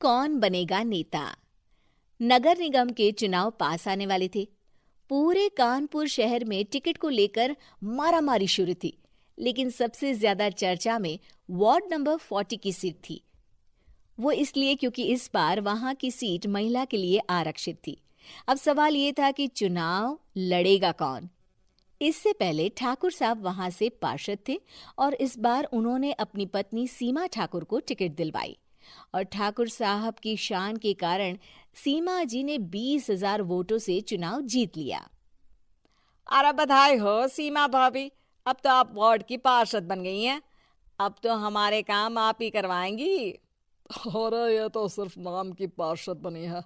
कौन बनेगा नेता। नगर निगम के चुनाव पास आने वाले थे। पूरे कानपुर शहर में टिकट को लेकर मारामारी शुरू थी, लेकिन सबसे ज्यादा चर्चा में वार्ड नंबर 40 की सीट थी। वो इसलिए क्योंकि इस बार वहां की सीट महिला के लिए आरक्षित थी। अब सवाल ये था कि चुनाव लड़ेगा कौन। इससे पहले ठाकुर साहब वहां से पार्षद थे और इस बार उन्होंने अपनी पत्नी सीमा ठाकुर को टिकट दिलवाई और ठाकुर साहब की शान के कारण सीमा जी ने 20,000 वोटों से चुनाव जीत लिया। अरे बधाई हो सीमा भाभी, अब तो आप वार्ड की पार्षद बन गई हैं। अब तो हमारे काम आप ही करवाएंगी। अरे ये तो सिर्फ नाम की पार्षद बनी है,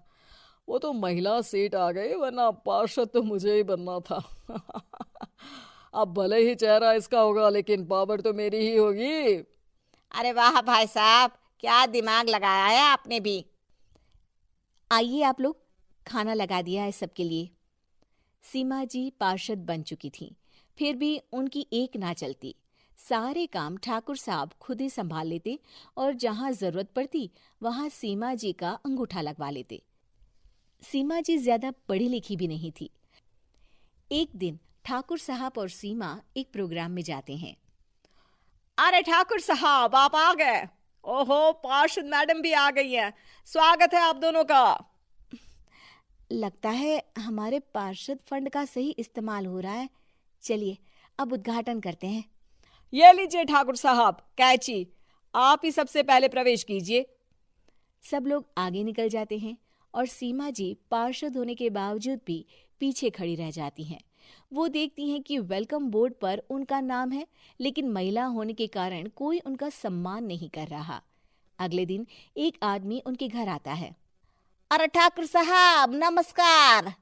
वो तो महिला सीट आ गई, वरना पार्षद तो मुझे ही बनना था। अब भले ही चेहरा इसका होगा, लेकिन पावर तो मेरी ही होगी। अरे वाह भाई साहब, क्या दिमाग लगाया है आपने भी। आइए आप लोग, खाना लगा दिया है सबके लिए। सीमा जी पार्षद बन चुकी थीं, फिर भी उनकी एक ना चलती। सारे काम ठाकुर साहब खुद ही संभाल लेते और जहां जरूरत पड़ती वहां सीमा जी का अंगूठा लगवा लेते। सीमा जी ज्यादा पढ़ी लिखी भी नहीं थी। एक दिन ठाकुर साहब और सीमा एक प्रोग्राम में जाते हैं। अरे ठाकुर साहब, आप आ गए। ओहो, पार्षद मैडम भी आ गई हैं। स्वागत है आप दोनों का। लगता है हमारे पार्षद फंड का सही इस्तेमाल हो रहा है। चलिए अब उद्घाटन करते हैं। ये लीजिए ठाकुर साहब कैची, आप ही सबसे पहले प्रवेश कीजिए। सब लोग आगे निकल जाते हैं और सीमा जी पार्षद होने के बावजूद भी पीछे खड़ी रह जाती हैं। वो देखती हैं कि वेलकम बोर्ड पर उनका नाम है, लेकिन महिला होने के कारण कोई उनका सम्मान नहीं कर रहा। अगले दिन एक आदमी उनके घर आता है। अरे ठाकुर साहब नमस्कार।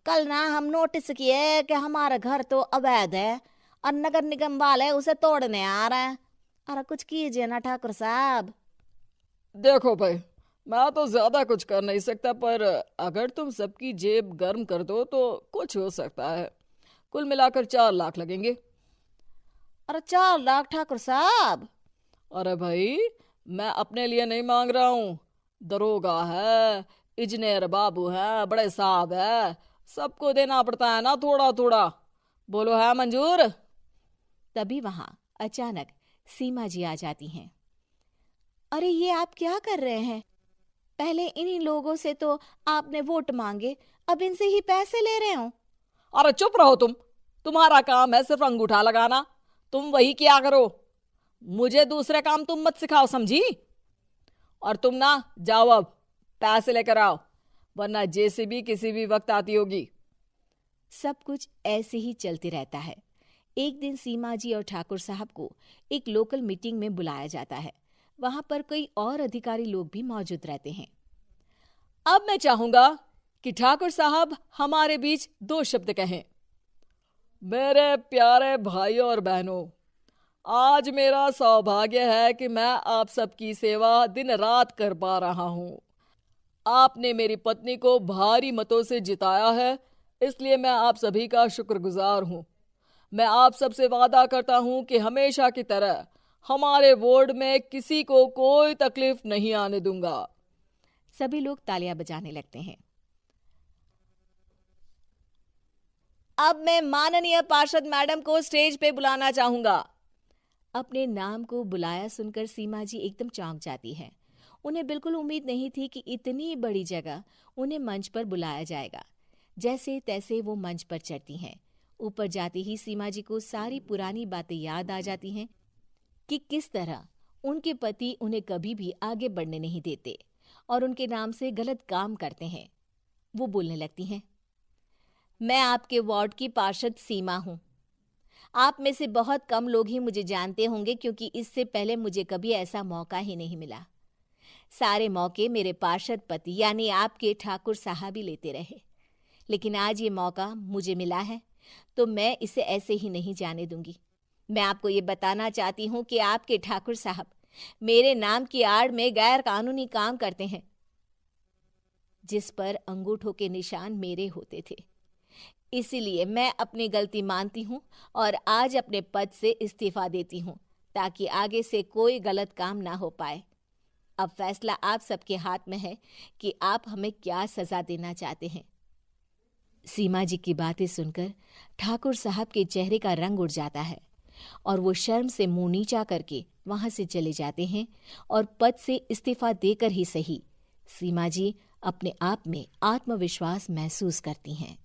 कल ना हम नोटिस किए कि हमारा घर तो अवैध है और नगर निगम वाले उसे तोड़ने आ रहे हैं। अरे कुछ कीजिए ना ठाकुर साहब। देखो भाई, मैं तो ज्यादा कुछ कर नहीं सकता, पर अगर तुम सबकी जेब गर्म कर दो तो कुछ हो सकता है। कुल मिलाकर 4 लाख लगेंगे। अरे 4 लाख ठाकुर साहब? अरे भाई, मैं अपने लिए नहीं मांग रहा हूँ। दरोगा है, इंजीनियर बाबू है, बड़े साहब है, सबको देना पड़ता है ना थोड़ा थोड़ा। बोलो है मंजूर? तभी वहां अचानक सीमा जी आ जाती हैं। अरे ये आप क्या कर रहे हैं? पहले इन्हीं लोगों से तो आपने वोट मांगे, अब इनसे ही पैसे ले रहे हो। अरे चुप रहो तुम। तुम्हारा काम है सिर्फ अंगूठा लगाना, तुम वही किया करो। मुझे दूसरे काम तुम मत सिखाओ, समझी? और तुम ना जाओ, अब पैसे लेकर आओ, वरना जेसीबी किसी भी वक्त आती होगी। सब कुछ ऐसे ही चलते रहता है। एक दिन सीमा जी और ठाकुर साहब को एक लोकल मीटिंग में बुलाया जाता है। वहां पर कई और अधिकारी लोग भी मौजूद रहते हैं। अब मैं चाहूंगा कि ठाकुर साहब हमारे बीच 2 शब्द कहें। मेरे प्यारे भाइयों और बहनों, आज मेरा सौभाग्य है कि मैं आप सबकी सेवा दिन रात कर पा रहा हूं। आपने मेरी पत्नी को भारी मतों से जिताया है, इसलिए मैं आप सभी का शुक्रगुजार हूं। मैं आप सबसे वादा करता हूं कि हमेशा की तरह हमारे वार्ड में किसी को कोई तकलीफ नहीं आने दूंगा। सभी लोग तालियां बजाने लगते हैं। अब मैं माननीय पार्षद मैडम को स्टेज पे बुलाना चाहूंगा। अपने नाम को बुलाया सुनकर सीमा जी एकदम चौंक जाती है। उन्हें बिल्कुल उम्मीद नहीं थी कि इतनी बड़ी जगह उन्हें मंच पर बुलाया जाएगा। जैसे तैसे वो मंच पर चढ़ती हैं। ऊपर जाते ही सीमा जी को सारी पुरानी बातें याद आ जाती हैं कि किस तरह उनके पति उन्हें कभी भी आगे बढ़ने नहीं देते और उनके नाम से गलत काम करते हैं। वो बोलने लगती हैं। मैं आपके वार्ड की पार्षद सीमा हूं। आप में से बहुत कम लोग ही मुझे जानते होंगे, क्योंकि इससे पहले मुझे कभी ऐसा मौका ही नहीं मिला। सारे मौके मेरे पार्षद पति यानी आपके ठाकुर साहब ही लेते रहे, लेकिन आज ये मौका मुझे मिला है तो मैं इसे ऐसे ही नहीं जाने दूंगी। मैं आपको ये बताना चाहती हूँ कि आपके ठाकुर साहब मेरे नाम की आड़ में गैर कानूनी काम करते हैं, जिस पर अंगूठों के निशान मेरे होते थे। इसीलिए मैं अपनी गलती मानती हूँ और आज अपने पद से इस्तीफा देती हूँ, ताकि आगे से कोई गलत काम ना हो पाए। अब फैसला आप सबके हाथ में है कि आप हमें क्या सजा देना चाहते हैं। सीमा जी की बातें सुनकर ठाकुर साहब के चेहरे का रंग उड़ जाता है और वो शर्म से मुंह नीचा करके वहां से चले जाते हैं और पद से इस्तीफा देकर ही सही सीमा जी अपने आप में आत्मविश्वास महसूस करती हैं।